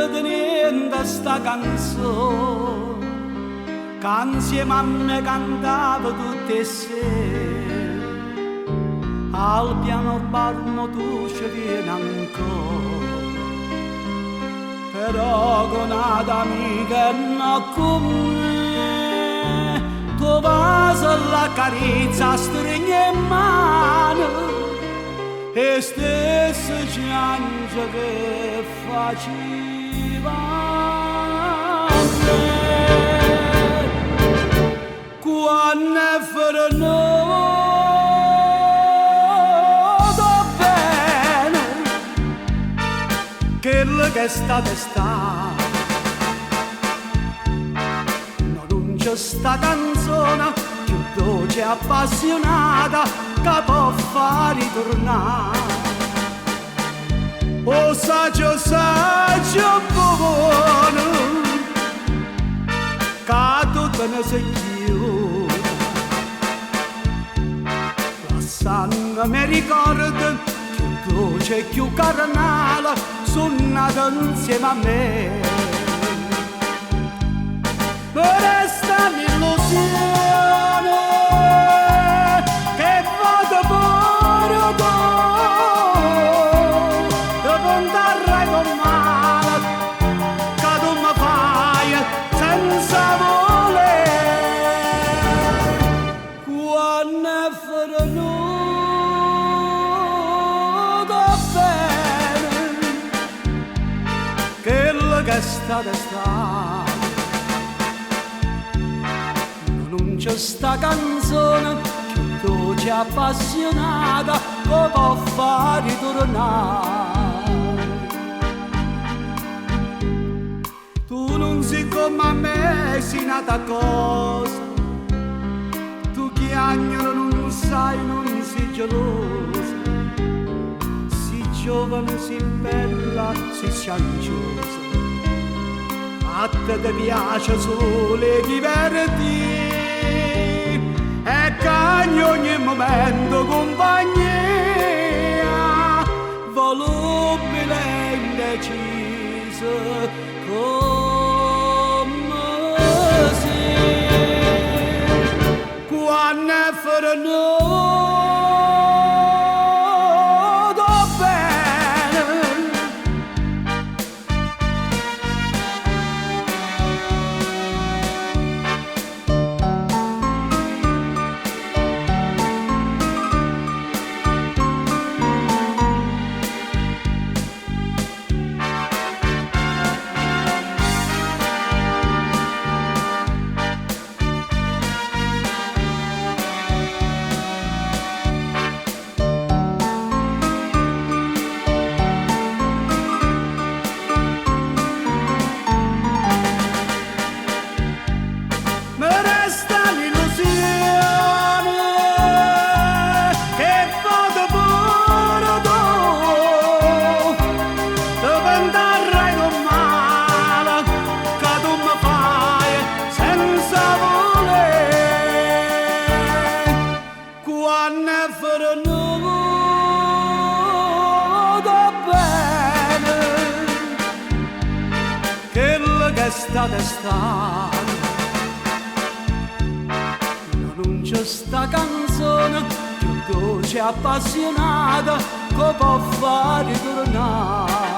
tenendo sta canzone che insieme a me cantava tutte e sere. Al piano bar tu ci vieni ancora, però con un'amica non con me. Tu vas la carezza, stringe in mano e stesso piange che faceva a me. Quando è venuto bene, quello che è stato non c'è sta canzone più dolce e appassionata che può far ritornare. Oh saggio buono, che tutto ne sei chiuso. La sangue mi ricorda più dolce e più carnale, suonata insieme a me. Resta l'illusione che vado pure tu, dopo andare con male che tu mi fai senza voler. Quando è venuto bene quello che è stato, c'è sta canzone più dolce e appassionata che può far ritornare. Tu non sei come a me, sei nata cosa, tu chiagnolo non sai, non sei gelosa, sei giovane, sei bella, sei scianciosa. A te ti piace solo divertirti e cagni ogni momento compagnia, volubile e indecisa come sei. Quando è venuto bene, d'estate, non c'è sta canzone più dolce e appassionata che può far ritornare.